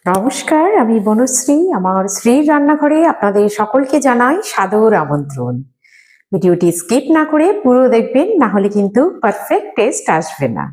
নমস্কার, আমি বনশ্রী। আমার শ্রীর রান্নাঘরে আপনাদের সকলকে জানাই সাদর আমন্ত্রণ। ভিডিওটি স্কিপ না করে পুরো দেখবেন, না হলে কিন্তু পারফেক্ট টেস্ট আসবে না।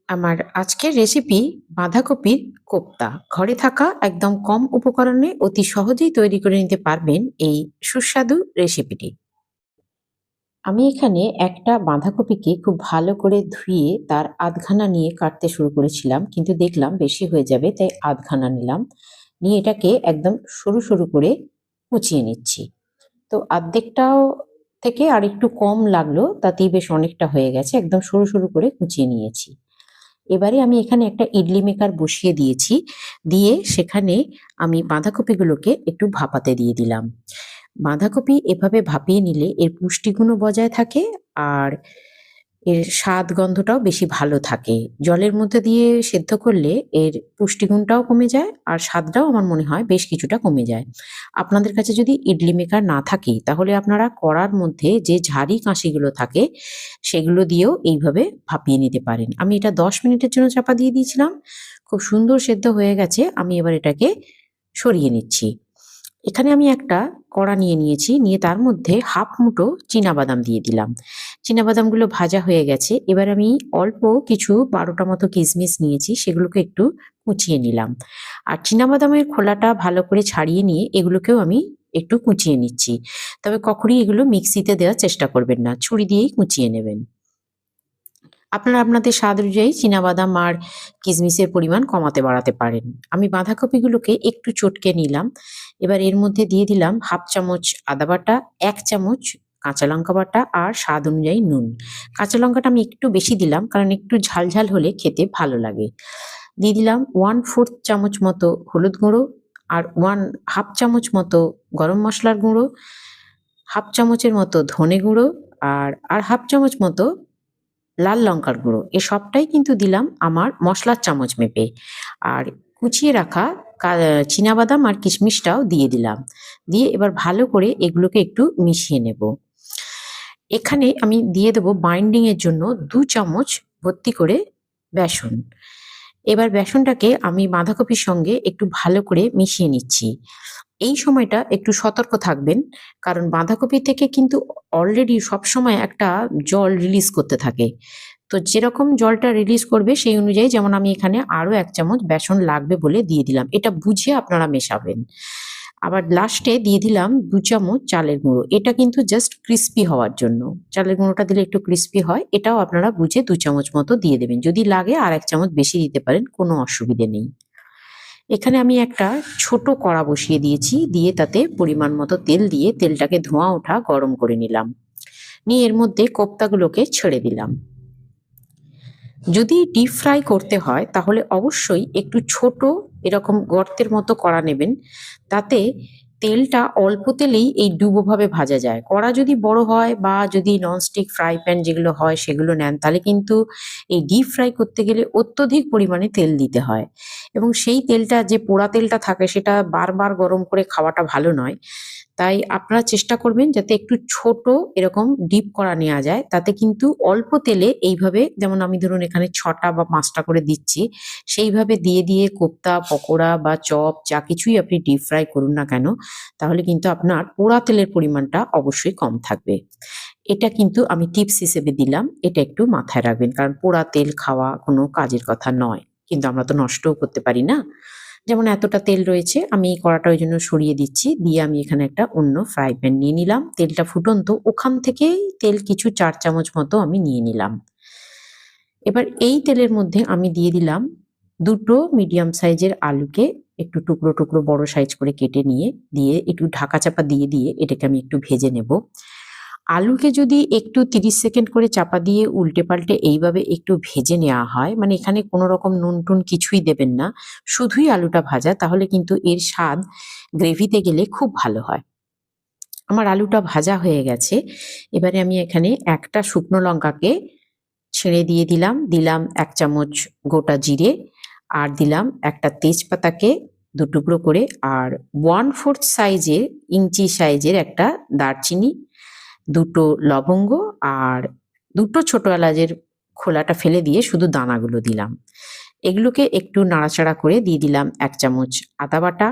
আমার আজকের রেসিপি বাঁধাকপির কোপ্তা। ঘরে থাকা একদম কম উপকরণে অতি সহজেই তৈরি করে নিতে পারবেন এই সুস্বাদু রেসিপিটি। আমি এখানে একটা বাঁধাকপিকে খুব ভালো করে ধুয়ে তার আধখানা নিয়ে কাটতে শুরু করেছিলাম, কিন্তু দেখলাম বেশি হয়ে যাবে, তাই আধখানা নিলাম। নিয়ে এটাকে একদম সরু সরু করে কুচিয়ে নিচ্ছি। তো অর্ধেকটাও থেকে আর একটু কম লাগলো, তাতেই বেশ অনেকটা হয়ে গেছে। একদম সরু সরু করে কুচিয়ে নিয়েছি। এবারে আমি এখানে একটা ইডলি মেকার বসিয়ে দিয়েছি। দিয়ে সেখানে আমি বাঁধাকপিগুলোকে একটু ভাপাতে দিয়ে দিলাম। বাঁধাকপি এভাবে ভাপিয়ে নিলে এর পুষ্টিগুণও বজায় থাকে, আর এর স্বাদ গন্ধটাও বেশি ভালো থাকে। জলের মধ্যে দিয়ে সেদ্ধ করলে এর পুষ্টিগুণটাও কমে যায়, আর স্বাদটাও আমার মনে হয় বেশ কিছুটা কমে যায়। আপনাদের কাছে যদি ইডলি মেকার না থাকে, তাহলে আপনারা কড়ার মধ্যে যে ঝারি কাঁচিগুলো থাকে সেগুলো দিয়েও এইভাবে ভাপিয়ে নিতে পারেন। আমি এটা ১০ মিনিটের জন্য চাপা দিয়ে দিয়েছিলাম। খুব সুন্দর সেদ্ধ হয়ে গেছে। আমি এবার এটাকে সরিয়ে নিচ্ছি। এখানে আমি একটা কড়া নিয়ে নিয়েছি, নিয়ে তার মধ্যে হাফ মুঠো চীনাবাদাম দিয়ে দিলাম। চীনাবাদামগুলো ভাজা হয়ে গেছে। এবার আমি অল্প কিছু ১২টা মতো কিশমিশ নিয়েছি, সেগুলোকে একটু কুচিয়ে নিলাম। আর চীনাবাদামের খোলাটা ভালো করে ছাড়িয়ে নিয়ে এগুলোকেও আমি একটু কুচিয়ে নিচ্ছি। তবে কখনই এগুলো মিক্সিতে দেওয়ার চেষ্টা করবেন না, ছুরি দিয়েই কুচিয়ে নেবেন। আপনারা আপনাদের স্বাদ অনুযায়ী চীনাবাদাম আর কিশমিশের পরিমাণ কমাতে বাড়াতে পারেন। আমি বাঁধাকপিগুলোকে একটু চটকে নিলাম। এবার এর মধ্যে দিয়ে দিলাম হাফ চামচ আদা বাটা, ১ চামচ কাঁচা লঙ্কা বাটা আর স্বাদ অনুযায়ী নুন। কাঁচা লঙ্কাটা আমি একটু বেশি দিলাম, কারণ একটু ঝাল ঝাল হলে খেতে ভালো লাগে। দিয়ে দিলাম 1/4 চামচ মতো হলুদ গুঁড়ো, আর হাফ চামচ মতো গরম মশলার গুঁড়ো, হাফ চামচের মতো ধনে গুঁড়ো, আর হাফ চামচ মতো লাল লঙ্কার গুঁড়ো। এ সবটাই কিন্তু দিলাম আমার মশলার চামচ মেপে। আর কুচিয়ে রাখা চীনাবাদাম আর কিশমিশটাও দিয়ে দিলাম। দিয়ে এবার ভালো করে এগুলোকে একটু মিশিয়ে নেব। এখানে আমি দিয়ে দেবো বাইন্ডিং এর জন্য ২ চামচ ভর্তি করে বেসন। এবার বেসনটাকে আমি বাঁধাকপির সঙ্গে একটু ভালো করে মিশিয়ে নিচ্ছি। এই সময়টা একটু সতর্ক থাকবেন, কারণ বাঁধাকপি থেকে কিন্তু অলরেডি সবসময় একটা জল রিলিজ করতে থাকে। তো যেরকম জলটা রিলিজ করবে সেই অনুযায়ী, যেমন আমি এখানে আরো ১ চামচ বেসন লাগবে বলে দিয়ে দিলাম। এটা বুঝে আপনারা মেশাবেন। আবার লাস্টে দিয়ে দিলাম ২ চামচ চালের গুঁড়ো। এটা কিন্তু জাস্ট ক্রিস্পি হওয়ার জন্য। চালের গুঁড়োটা দিলে একটু ক্রিস্পি হয়। এটাও আপনারা বুঝে ২ চামচ মতো দিয়ে দেবেন। যদি লাগে আর ১ চামচ বেশি দিতে পারেন, কোনো অসুবিধে নেই। এখানে আমি একটা ছোট কড়া বসিয়ে দিয়েছি, দিয়ে তাতে পরিমাণ মতো তেল দিয়ে তেলটাকে ধোঁয়া ওঠা গরম করে নিলাম। নিয়ে এর মধ্যে কোপ্তাগুলোকে ছেড়ে দিলাম। যদি ডিপ ফ্রাই করতে হয়, তাহলে অবশ্যই একটু ছোট এরকম গর্তের মতো কড়া নেবেন। তাতে তেলটা অল্প তেলেই এই ডুবোভাবে ভাজা যায়। কড়া যদি বড় হয় বা যদি ননস্টিক ফ্রাই প্যান যেগুলো হয় সেগুলো নেন, তাহলে কিন্তু এই ডিপ ফ্রাই করতে গেলে অত্যধিক পরিমাণে তেল দিতে হয়, এবং সেই তেলটা, যে পোড়া তেলটা থাকে, সেটা বারবার গরম করে খাওয়াটা ভালো নয়। তাই আপনারা চেষ্টা করবেন যাতে একটু ছোট এরকম ডিপ করা নেওয়া যায়। তাতে কিন্তু অল্প তেলে এইভাবে, যেমন আমি ধরুন এখানে ৬টা বা ৫টা করে দিচ্ছি, সেইভাবে দিয়ে দিয়ে কোপ্তা, পকোড়া বা চপ যা কিছুই আপনি ডিপ ফ্রাই করুন না কেন, তাহলে কিন্তু আপনার পোড়া তেলের পরিমাণটা অবশ্যই কম থাকবে। এটা কিন্তু আমি টিপস হিসেবে দিলাম। এটা একটু মাথায় রাখবেন, কারণ পোড়া তেল খাওয়া কোনো কাজের কথা নয়। কিন্তু আমরা তো নষ্টও করতে পারি না। যেমন এতটা তেল রয়েছে, আমি এই কড়াটা ওই জন্য সরিয়ে দিচ্ছি। দিয়ে আমি এখানে একটা অন্য ফ্রাই প্যান নিয়ে নিলাম। তেলটা ফুটন্ত, ওখান থেকেই তেল কিছু ৪ চামচ মতো আমি নিয়ে নিলাম। এবার এই তেলের মধ্যে আমি দিয়ে দিলাম ২টো মিডিয়াম সাইজের আলুকে একটু টুকরো টুকরো বড় সাইজ করে কেটে নিয়ে, দিয়ে একটু ঢাকা চাপা দিয়ে এটাকে আমি একটু ভেজে নেব। আলুকে যদি একটু ৩০ সেকেন্ড করে চাপা দিয়ে উল্টে পাল্টে এইভাবে একটু ভেজে নেওয়া হয়, মানে এখানে কোনো রকম নুন টুন কিছুই দেবেন না, শুধুই আলুটা ভাজা, তাহলে কিন্তু এর স্বাদ গ্রেভিতে গেলে খুব ভালো হয়। আমার আলুটা ভাজা হয়ে গেছে। এবারে আমি এখানে একটা শুকনো লঙ্কাকে ছেড়ে দিয়ে দিলাম। দিলাম ১ চামচ গোটা জিরে, আর দিলাম একটা তেজপাতাকে ২ টুকরো করে, আর 1/4 সাইজের, ইঞ্চি সাইজের একটা দারচিনি, ২টো লবঙ্গ, আর ২টো ছোট এলাচের খোলাটা ফেলে দিয়ে শুধু দানাগুলো দিলাম। এগুলোকে একটু নাড়াচাড়া করে দিয়ে দিলাম 1 চামচ আদা বাটা।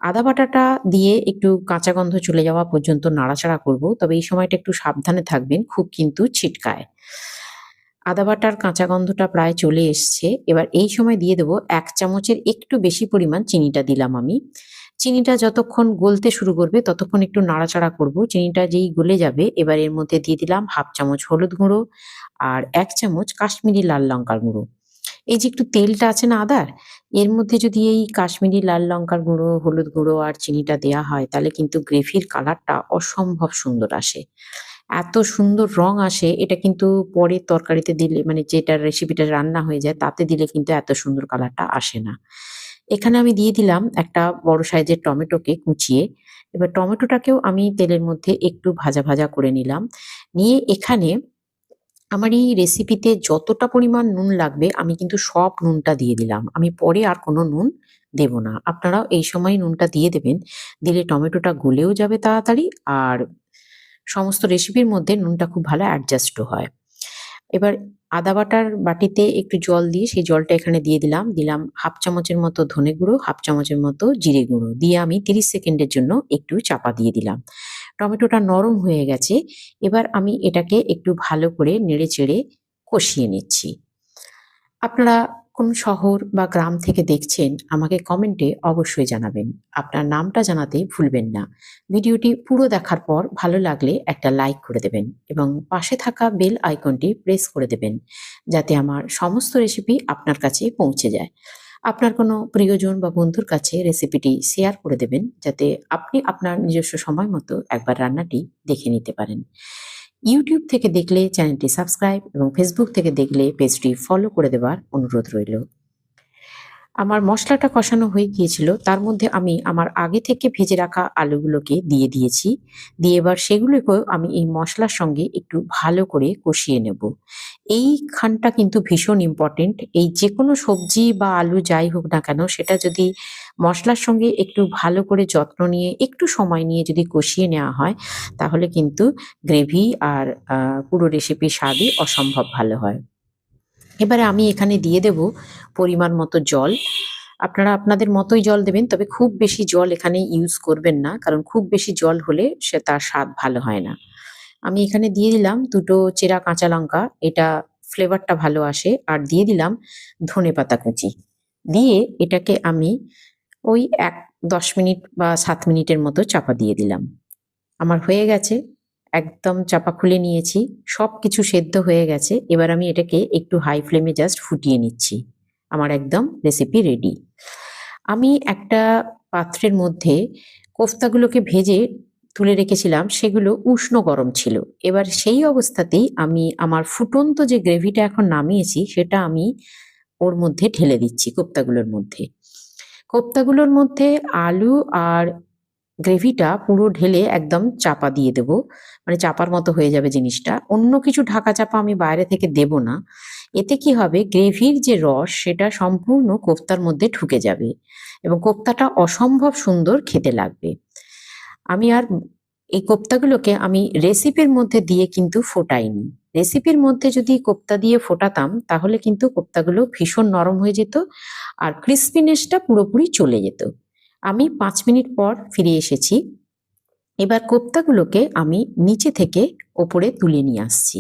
আদা বাটাটা দিয়ে একটু কাঁচা গন্ধ চলে যাওয়া পর্যন্ত নাড়াচাড়া করব। তবে এই সময়টা একটু সাবধানে থাকবেন, খুব কিন্তু ছিটকায়। আদা বাটার কাঁচা গন্ধটা প্রায় চলে এসছে। এবার এই সময় দিয়ে দেবো 1 চামচের একটু বেশি পরিমাণ চিনিটা দিলাম আমি। চিনিটা যতক্ষণ গলতে শুরু করবে ততক্ষণ একটু নাড়াচাড়া করব। চিনিটা যেই গলে যাবে এবার এর মধ্যে দিয়ে দিলাম 1/2 চামচ হলুদ গুঁড়ো আর 1 চামচ কাশ্মীরি লাল লঙ্কার গুঁড়ো। এই যে একটু তেলটা আছে না আদার, এর মধ্যে যদি এই কাশ্মীরি লাল লঙ্কার গুঁড়ো, হলুদ গুঁড়ো আর চিনিটা দেয়া হয় তাহলে কিন্তু গ্রেভির কালারটা অসম্ভব সুন্দর আসে। এত সুন্দর রং আসে এটা কিন্তু পরের তরকারিতে দিলে মানে যেটা রেসিপিটা রান্না হয়ে যায় তাতে দিলে কিন্তু এত সুন্দর কালারটা আসে না। এখানে আমি দিয়ে দিলাম একটা বড় সাইজের টমেটোকে কুচিয়ে। এবার টমেটোটাকেও আমি তেলের মধ্যে একটু ভাজা, ভাজা করে নিলাম। নিয়ে এখানে আমার এই রেসিপিতে যতটা পরিমাণ নুন লাগবে আমি কিন্তু সব নুনটা দিয়ে দিলাম। আমি পরে আর কোনো নুন দেব না। আপনারাও এই সময় নুনটা দিয়ে দেবেন। দিলে টমেটোটা গলেও যাবে তাড়াতাড়ি আর সমস্ত রেসিপির মধ্যে নুনটা খুব ভালো অ্যাডজাস্টও হয়। এবার আদা বাটার বাটিতে একটু জল দিয়ে সেই জলটা এখানে দিয়ে দিলাম। দিলাম 1/2 চামচের মতো ধনে গুঁড়ো, 1/2 চামচের মতো জিরে গুঁড়ো। দিয়ে আমি 30 সেকেন্ডের জন্য একটু চাপা দিয়ে দিলাম। টমেটোটা নরম হয়ে গেছে। এবার আমি এটাকে একটু ভালো করে নেড়ে-চেড়ে কষিয়ে নিচ্ছি। আপনারা কোন শহর বা গ্রাম থেকে দেখছেন আমাকে কমেন্টে অবশ্যই জানাবেন। আপনার নামটা জানাতে ভুলবেন না। ভিডিওটি পুরো দেখার পর ভালো লাগলে একটা লাইক করে দেবেন এবং পাশে থাকা বেল আইকনটি প্রেস করে দেবেন যাতে আমার সমস্ত রেসিপি আপনার কাছে পৌঁছে যায়। আপনার কোনো প্রিয়জন বা বন্ধুর কাছে রেসিপিটি শেয়ার করে দেবেন যাতে আপনি আপনার নিজস্ব সময় মতো একবার রান্নাটি দেখে নিতে পারেন। ইউটিউব থেকে দেখলে চ্যানেলটি সাবস্ক্রাইব এবং ফেসবুক থেকে দেখলে পেজটি ফলো করে দেওয়ার অনুরোধ রইল। আমার মসলাটা কষানো হয়ে গিয়েছিল। তার মধ্যে আমি আমার আগে থেকে ভেজে রাখা আলুগুলোকে দিয়ে দিয়েছি। দিয়ে এবার সেগুলোকেও আমি এই মসলার সঙ্গে একটু ভালো করে কষিয়ে নেব। এইখানটা কিন্তু ভীষণ ইম্পোর্টেন্ট। এই যেকোনো সবজি বা আলু যাই হোক না কেন সেটা যদি মসলার সঙ্গে একটু ভালো করে যত্ন নিয়ে একটু সময় নিয়ে যদি কষিয়ে নেওয়া হয় তাহলে কিন্তু গ্রেভি আর পুরো রেসিপির স্বাদই অসম্ভব ভালো হয়। এবারে আমি এখানে দিয়ে দেব পরিমাণ মতো জল। আপনারা আপনাদের মতোই জল দেবেন। তবে খুব বেশি জল এখানে ইউজ করবেন না। কারণ খুব বেশি জল হলে তার স্বাদ ভালো হয় না। আমি এখানে দিয়ে দিলাম ২ টো চেরা কাঁচা লঙ্কা। এটা ফ্লেভারটা ভালো আসে। আর দিয়ে দিলাম ধনেপাতা কুচি। দিয়ে এটাকে আমি ওই ১-১০ মিনিট বা ৭ মিনিটের মতো চাপা দিয়ে দিলাম। আমার হয়ে গেছে। একদম চাপা খুলে নিয়েছি। সবকিছু সেদ্ধ হয়ে গেছে। এবার আমি এটাকে একটু হাই ফ্লেমে জাস্ট ফুটিয়ে নিচ্ছি। আমার একদম রেসিপি রেডি। আমি একটা পাত্রের মধ্যে কোফতাগুলোকে ভেজে তুলে রেখেছিলাম, সেগুলো উষ্ণ গরম ছিল। এবার সেই অবস্থাতেই আমি আমার ফুটন্ত যে গ্রেভিটা এখন নামিয়েছি, সেটা আমি ওর মধ্যে ঢেলে দিচ্ছি কোপ্তাগুলোর মধ্যে। কোপ্তাগুলোর মধ্যে আলু আর গ্রেভিটা পুরো ঢেলে একদম চাপা দিয়ে দেব। মানে চাপার মতো হয়ে যাবে জিনিসটা। অন্য কিছু ঢাকা-চাপা আমি বাইরে থেকে দেব না। এতে কি হবে গ্রেভির যে রস সেটা সম্পূর্ণ কোফতার মধ্যে ঢুকে যাবে এবং কোফতাটা অসম্ভব সুন্দর খেতে লাগবে। আমি আর এই কোপ্তাগুলোকে আমি রেসিপির মধ্যে দিয়ে কিন্তু ফোটাইনি। রেসিপির মধ্যে যদি কোপ্তা দিয়ে ফোটাতাম তাহলে কিন্তু কোপ্তাগুলো ভীষণ নরম হয়ে যেত আর ক্রিস্পিনেসটা পুরোপুরি চলে যেত। আমি ৫ মিনিট পর ফিরে এসেছি। এবার কোপ্তাগুলোকে আমি নিচে থেকে ওপরে তুলে নিয়ে আসছি।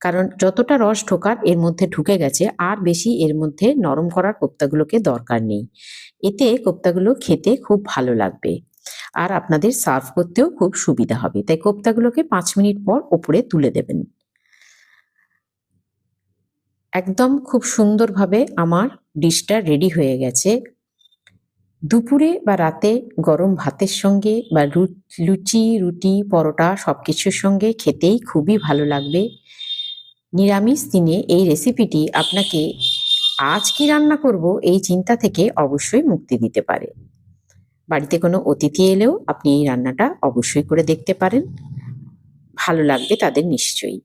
কারণ যতটা রস ঢোকার এর মধ্যে ঢুকে গেছে আর বেশি এর মধ্যে নরম করার কোপ্তাগুলোকে দরকার নেই। এতে কোপ্তাগুলো খেতে খুব ভালো লাগবে। আর আপনাদের সার্ভ করতেও খুব সুবিধা হবে। তাই কোপ্তাগুলোকে ৫ মিনিট পর ওপরে তুলে দেবেন। একদম খুব সুন্দরভাবে আমার ডিশটা রেডি হয়ে গেছে। দুপুরে বা রাতে গরম ভাতের সঙ্গে বা লুচি, রুটি, পরোটা সবকিছুর সঙ্গে খেতেই খুবই ভালো লাগবে। নিরামিষ দিনে এই রেসিপিটি আপনাকে আজ কি রান্না করব এই চিন্তা থেকে অবশ্যই মুক্তি দিতে পারে। বাড়িতে কোনো অতিথি এলেও আপনি এই রান্নাটা অবশ্যই করে দেখতে পারেন। ভালো লাগবে তাদের নিশ্চয়ই।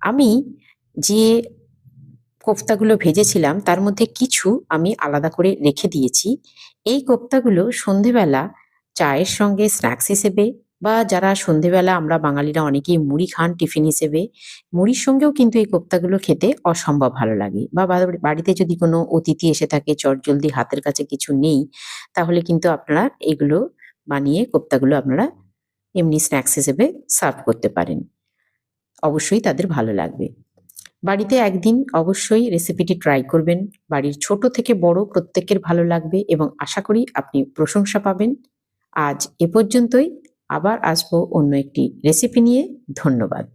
আমি যে কোফতাগুলো ভেজেছিলাম তার মধ্যে কিছু আমি আলাদা করে রেখে দিয়েছি। এই কোফতাগুলো সন্ধেবেলা চায়ের সঙ্গে স্ন্যাক্স হিসেবে বা যারা সন্ধেবেলা আমরা বাঙালিরা অনেকেই মুড়ি খান টিফিন হিসেবে, মুড়ির সঙ্গেও কিন্তু এই কোপ্তাগুলো খেতে অসম্ভব ভালো লাগে। বা বাড়িতে যদি কোনো অতিথি এসে থাকে চটজলদি হাতের কাছে কিছু নেই, তাহলে কিন্তু আপনারা এগুলো বানিয়ে কোপ্তাগুলো আপনারা এমনি স্ন্যাক্স হিসেবে সার্ভ করতে পারেন। অবশ্যই তাদের ভালো লাগবে। বাড়িতে একদিন অবশ্যই রেসিপিটি ট্রাই করবেন। বাড়ির ছোট থেকে বড় প্রত্যেকের ভালো লাগবে এবং আশা করি আপনি প্রশংসা পাবেন। আজ এ পর্যন্তই। আবার আসবো অন্য একটি রেসিপি নিয়ে। ধন্যবাদ।